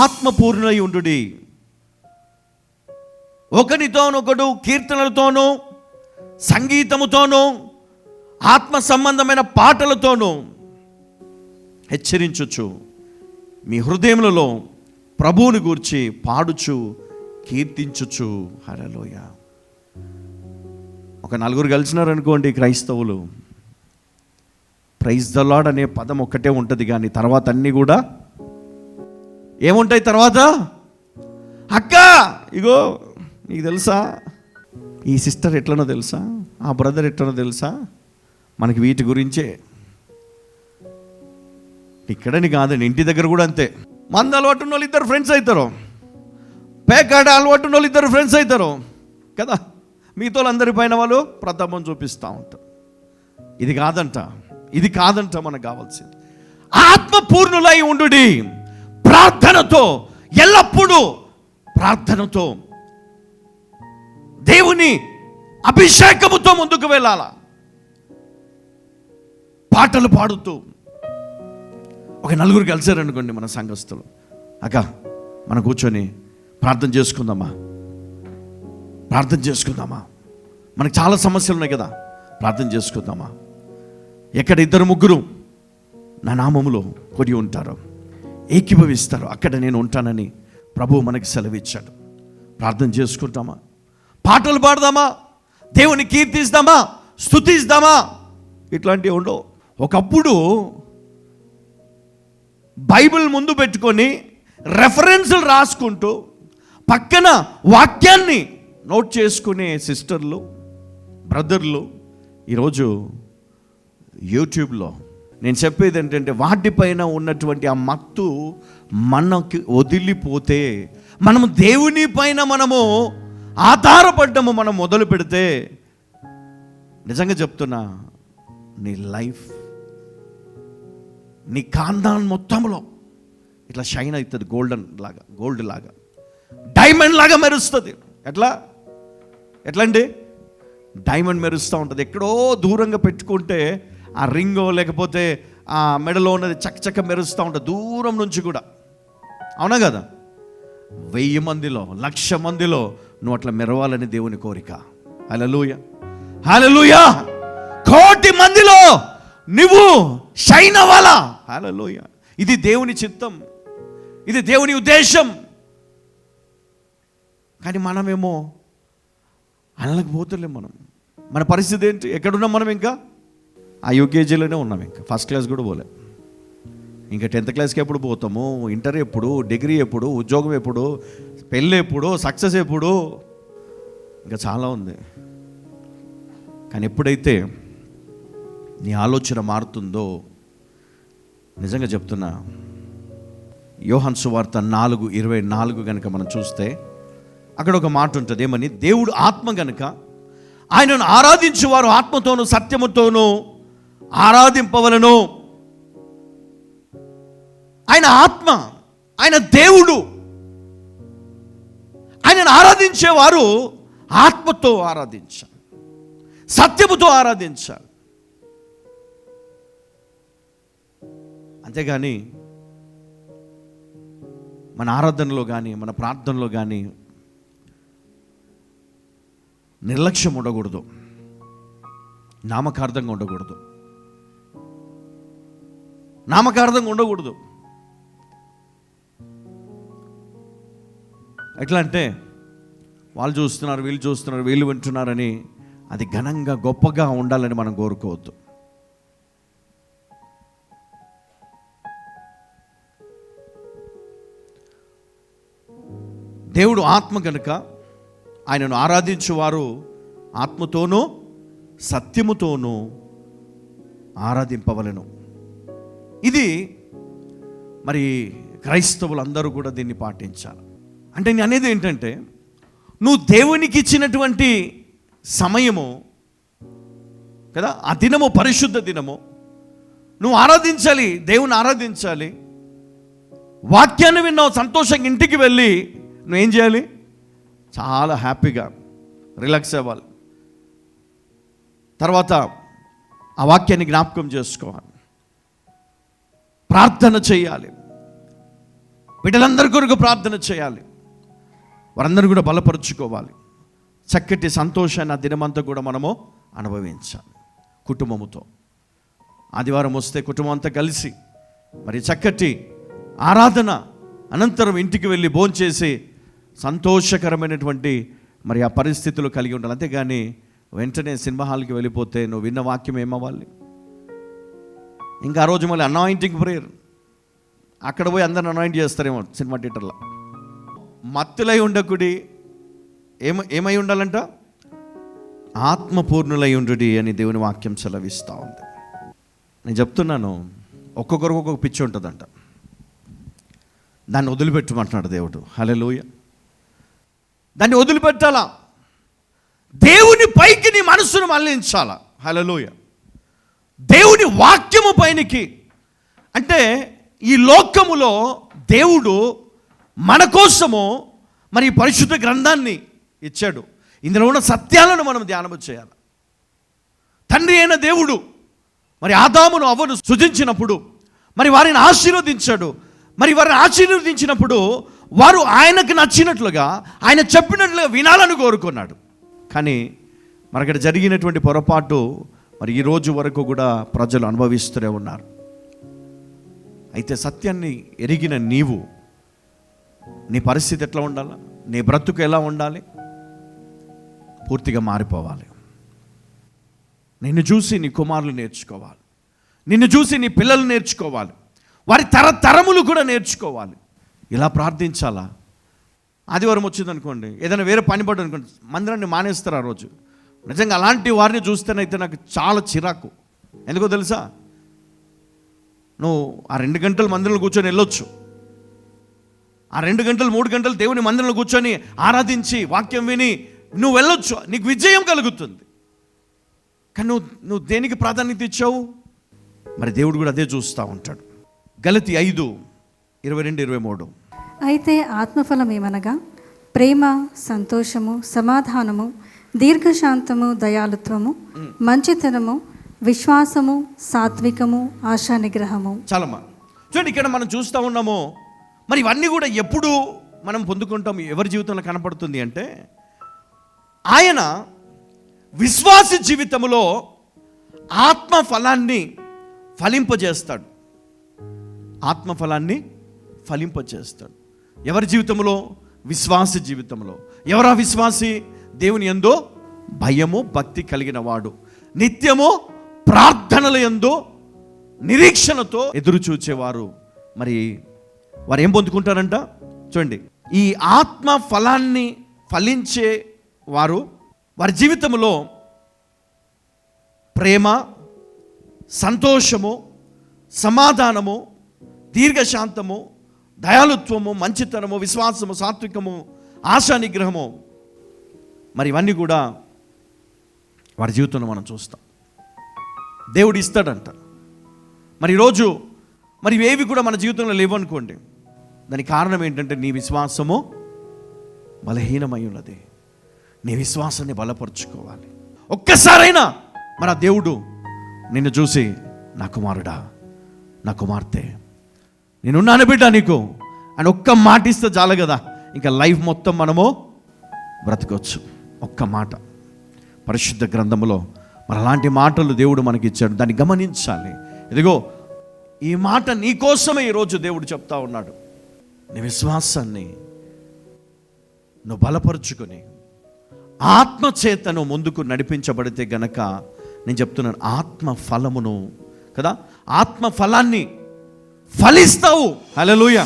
ఆత్మపూర్ణులై ఉండుడి. ఒకరితోనొకడు కీర్తనలతోనూ సంగీతముతోనూ ఆత్మ సంబంధమైన పాటలతోనూ హెచ్చరించుచు మీ హృదయములలో ప్రభువుని గూర్చి పాడుచు కీర్తించుచు. హల్లెలూయా. ఒక నలుగురు కలిసినారనుకోండి క్రైస్తవులు, ప్రైజ్ ద లార్డ్ అనే పదం ఒక్కటే ఉంటుంది, కానీ తర్వాత అన్నీ కూడా ఏముంటాయి? తర్వాత అక్క ఇగో నీకు తెలుసా, ఈ సిస్టర్ ఎట్లనో తెలుసా, ఆ బ్రదర్ ఎట్లనో తెలుసా, మనకి వీటి గురించే. ఇక్కడని కాదండి, ఇంటి దగ్గర కూడా అంతే. మంద అలవాటు ఉన్న వాళ్ళు ఇద్దరు ఫ్రెండ్స్ అవుతారు, పేకాడ అలవాటు ఉన్న వాళ్ళు ఇద్దరు ఫ్రెండ్స్ అవుతారు కదా. మీతో అందరి పైన వాళ్ళు ప్రతాపం చూపిస్తూ ఉంటారు. ఇది కాదంట మనకు కావాల్సింది. ఆత్మపూర్ణులై ఉండుడి, ప్రార్థనతో, ఎల్లప్పుడూ ప్రార్థనతో, దేవుని అభిషేకముతో ముందుకు వెళ్ళాల. పాటలు పాడుతూ ఒక నలుగురు కలిసారనుకోండి మన సంఘస్థులు, అక్క మనం కూర్చొని ప్రార్థన చేసుకుందామా, మనకు చాలా సమస్యలు ఉన్నాయి కదా, ప్రార్థన చేసుకుందామా. ఎక్కడ ఇద్దరు ముగ్గురు నా నామములో కొడి ఉంటారో, ఏకీభవిస్తారు, అక్కడ నేను ఉంటానని ప్రభువు మనకి సెలవిచ్చాడు. ప్రార్థన చేసుకుంటామా, పాటలు పాడదామా, దేవుని కీర్తిస్తామా, స్తుతిస్తామా, ఇట్లాంటివి ఉండవు. ఒకప్పుడు బైబిల్ ముందు పెట్టుకొని రెఫరెన్సులు రాసుకుంటూ పక్కన వాక్యాన్ని నోట్ చేసుకునే సిస్టర్లు, బ్రదర్లు ఈరోజు యూట్యూబ్లో, నేను చెప్పేది ఏంటంటే వాటిపైన ఉన్నటువంటి ఆ మత్తు మనకి వదిలిపోతే, మనము దేవుని పైన మనము ఆధారపడ్డము మనం మొదలు పెడితే, నిజంగా చెప్తున్నా, నీ లైఫ్, నీ కాందాన్ మొత్తంలో ఇట్లా షైన్ అవుతుంది, గోల్డ్ లాగా డైమండ్ లాగా మెరుస్తుంది. ఎట్లా అండి? డైమండ్ మెరుస్తూ ఉంటుంది. ఎక్కడో దూరంగా పెట్టుకుంటే ఆ రింగో లేకపోతే ఆ మెడలో ఉన్నది చక్కచక్క మెరుస్తూ ఉంటుంది, దూరం నుంచి కూడా. అవునా కదా? 1000 మందిలో, 1,00,000 మందిలో నువ్వు అట్లా మెరవాలని దేవుని కోరిక. హల్లెలూయా, హల్లెలూయా. 1,000,000 మందిలో నువ్వు షైన్ అవ్వాలా. హల్లెలూయా. ఇది దేవుని చిత్తం, ఇది దేవుని ఉద్దేశం. కానీ మనమేమో అనలకు పోతలేం. మన పరిస్థితి ఏంటి? ఎక్కడున్నాం మనం? ఇంకా ఆ యూకేజీలోనే ఉన్నాం, ఇంకా ఫస్ట్ క్లాస్ కూడా పోలే. ఇంకా 10th క్లాస్కి ఎప్పుడు పోతాము? ఇంటర్ ఎప్పుడు? డిగ్రీ ఎప్పుడు? ఉద్యోగం ఎప్పుడు? పెళ్ళి ఎప్పుడు? సక్సెస్ ఎప్పుడు? ఇంకా చాలా ఉంది. కానీ ఎప్పుడైతే నీ ఆలోచన మారుతుందో, నిజంగా చెప్తున్నా, యోహాను సువార్త 4:24 కనుక మనం చూస్తే అక్కడ ఒక మాట ఉంటుంది. ఏమని? దేవుడు ఆత్మ గనుక ఆయనను ఆరాధించువారు ఆత్మతోనూ సత్యముతోనూ ఆరాధింపవలను. ఆయన ఆత్మ, ఆయన దేవుడు. ఆయనను ఆరాధించేవారు ఆత్మతో ఆరాధించాలి, సత్యముతో ఆరాధించాలి. అంతేగాని మన ఆరాధనలో కానీ మన ప్రార్థనలో కానీ నిర్లక్ష్యం ఉండకూడదు, నామకార్థంగా ఉండకూడదు. ఎట్లా అంటే వాళ్ళు చూస్తున్నారు, వీళ్ళు చూస్తున్నారు, వీళ్ళు వింటున్నారని అది ఘనంగా గొప్పగా ఉండాలని మనం కోరుకోవద్దు. దేవుడు ఆత్మ కనుక ఆయనను ఆరాధించువారు ఆత్మతోనూ సత్యముతోనూ ఆరాధింపవలెను. ఇది మరి క్రైస్తవులందరూ కూడా దీన్ని పాటించాలి. అంటే నేను అనేది ఏంటంటే, నువ్వు దేవునికి ఇచ్చినటువంటి సమయము కదా, ఆ దినము పరిశుద్ధ దినము, నువ్వు ఆరాధించాలి, దేవుని ఆరాధించాలి. వాక్యాన్ని విన్నావు, సంతోషంగా ఇంటికి వెళ్ళి నువ్వేం చేయాలి? చాలా హ్యాపీగా రిలాక్స్ అవ్వాలి. తర్వాత ఆ వాక్యాన్ని జ్ఞాపకం చేసుకోవాలి, ప్రార్థన చేయాలి. బిడ్డలందరి కొరకు ప్రార్థన చేయాలి, వారందరూ కూడా బలపరుచుకోవాలి. చక్కటి సంతోషాన్ని ఆ దినమంతా కూడా మనము అనుభవించాలి కుటుంబముతో. ఆదివారం వస్తే కుటుంబం అంతా కలిసి మరి చక్కటి ఆరాధన అనంతరం ఇంటికి వెళ్ళి భోంచేసి సంతోషకరమైనటువంటి మరి ఆ పరిస్థితులు కలిగి ఉండాలి. అంతేగాని వెంటనే సినిమా హాల్కి వెళ్ళిపోతే నువ్వు విన్న వాక్యం ఏమవ్వాలి? ఇంకా ఆ రోజు మళ్ళీ అనాయింటింగ్ ప్రేయర్, అక్కడ పోయి అందరిని అనాయింట్ చేస్తారేమో సినిమా థియేటర్లో. మత్తులై ఉండకుడి, ఏమై ఉండాలంట? ఆత్మపూర్ణులై ఉండుడి అని దేవుని వాక్యం సెలవిస్తూ ఉంది. నేను చెప్తున్నాను, ఒక్కొక్కరికి ఒక్కొక్క పిచ్చి ఉంటుందంట, దాన్ని వదిలిపెట్టమంటున్నాడు దేవుడు. హల్లెలూయా. దాన్ని వదిలిపెట్టాలా, దేవుని పైకి నీ మనసును మళ్ళించాలా. హల్లెలూయా. దేవుని వాక్యము పైనకి, అంటే ఈ లోకములో దేవుడు మన కోసము మరి పరిశుద్ధ గ్రంథాన్ని ఇచ్చాడు. ఇందులో ఉన్న సత్యాలను మనం ధ్యానము చేయాలి. తండ్రి అయిన దేవుడు మరి ఆదామును అవ్వను సృజించినప్పుడు మరి వారిని ఆశీర్వదించాడు. మరి వారిని ఆశీర్వదించినప్పుడు వారు ఆయనకు నచ్చినట్లుగా, ఆయన చెప్పినట్లుగా వినాలని కోరుకున్నాడు. కానీ మరి అక్కడ జరిగినటువంటి పొరపాటు మరి ఈ రోజు వరకు కూడా ప్రజలు అనుభవిస్తూనే ఉన్నారు. అయితే సత్యాన్ని ఎరిగిన నీవు, నీ పరిస్థితి ఎట్లా ఉండాలి, నీ బ్రతుకు ఎలా ఉండాలి? పూర్తిగా మారిపోవాలి. నిన్ను చూసి నీ కుమారులు నేర్చుకోవాలి, నిన్ను చూసి నీ పిల్లలు నేర్చుకోవాలి, వారి తరతరములు కూడా నేర్చుకోవాలి. ఇలా ప్రార్థించాలా? ఆదివారం వచ్చిందనుకోండి, ఏదైనా వేరే పని పడ్డ అనుకోండి, మందిరాన్ని మానేస్తారు ఆ రోజు. నిజంగా అలాంటి వారిని చూస్తేనైతే నాకు చాలా చిరాకు. ఎందుకో తెలుసా? నువ్వు ఆ 2 గంటలు మందిరంలో కూర్చొని వెళ్ళొచ్చు, ఆ 2 గంటలు 3 గంటలు దేవుని మందిరంలో కూర్చొని ఆరాధించి వాక్యం విని నువ్వు వెళ్ళొచ్చు, నీకు విజయం కలుగుతుంది. కానీ నువ్వు దేనికి ప్రాధాన్యత ఇచ్చావు? మరి దేవుడు కూడా అదే చూస్తూ ఉంటాడు. గలతీ 5:22-23. అయితే ఆత్మఫలం ఏమనగా ప్రేమ, సంతోషము, సమాధానము, దీర్ఘశాంతము, దయాళుత్వము, మంచితనము, విశ్వాసము, సాత్వికము, ఆశా నిగ్రహము. చాలమ్మా. చూడండి, ఇక్కడ మనం చూస్తూ ఉన్నాము. మరి ఇవన్నీ కూడా ఎప్పుడు మనం పొందుకుంటాం, ఎవరి జీవితంలో కనపడుతుంది అంటే, ఆయన విశ్వాస జీవితంలో ఆత్మఫలాన్ని ఫలింపజేస్తాడు. ఆత్మఫలాన్ని ఫలింపజేస్తాడు ఎవరి జీవితంలో? విశ్వాస జీవితంలో. ఎవరా విశ్వాసి? దేవుని యందు భయము భక్తి కలిగిన వాడు, నిత్యము ప్రార్థనల యందు నిరీక్షణతో ఎదురు చూచేవారు. మరి వారు ఏం పొందుకుంటారంట? చూడండి, ఈ ఆత్మ ఫలాన్ని ఫలించే వారు వారి జీవితంలో ప్రేమ, సంతోషము, సమాధానము, దీర్ఘశాంతము, దయాళుత్వము, మంచితనము, విశ్వాసము, సాత్వికము, ఆశా నిగ్రహము, మరి ఇవన్నీ కూడా వారి జీవితంలో మనం చూస్తాం. దేవుడు ఇస్తాడంట. మరి ఈరోజు మరి ఇవేవి కూడా మన జీవితంలో లేవనుకోండి, దానికి కారణం ఏంటంటే నీ విశ్వాసము బలహీనమై ఉన్నది. నీ విశ్వాసాన్ని బలపరుచుకోవాలి. ఒక్కసారైనా మన దేవుడు నిన్ను చూసి, నా కుమారుడా, నా కుమార్తె, నేనున్నాను బిడ్డ నీకు అని ఒక్క మాట ఇస్తే చాలు కదా, ఇంకా లైఫ్ మొత్తం మనము బ్రతకొచ్చు. ఒక్క మాట. పరిశుద్ధ గ్రంథంలో మరి అలాంటి మాటలు దేవుడు మనకి ఇచ్చాడు, దాన్ని గమనించాలి. ఇదిగో ఈ మాట నీ కోసమే ఈరోజు దేవుడు చెప్తా ఉన్నాడు. నీ విశ్వాసాన్ని నువ్వు బలపరుచుకొని ఆత్మచేతను ముందుకు నడిపించబడితే గనక, నేను చెప్తున్నాను, ఆత్మ ఫలమును కదా, ఆత్మ ఫలాన్ని ఫలిస్తావు. హల్లెలూయా.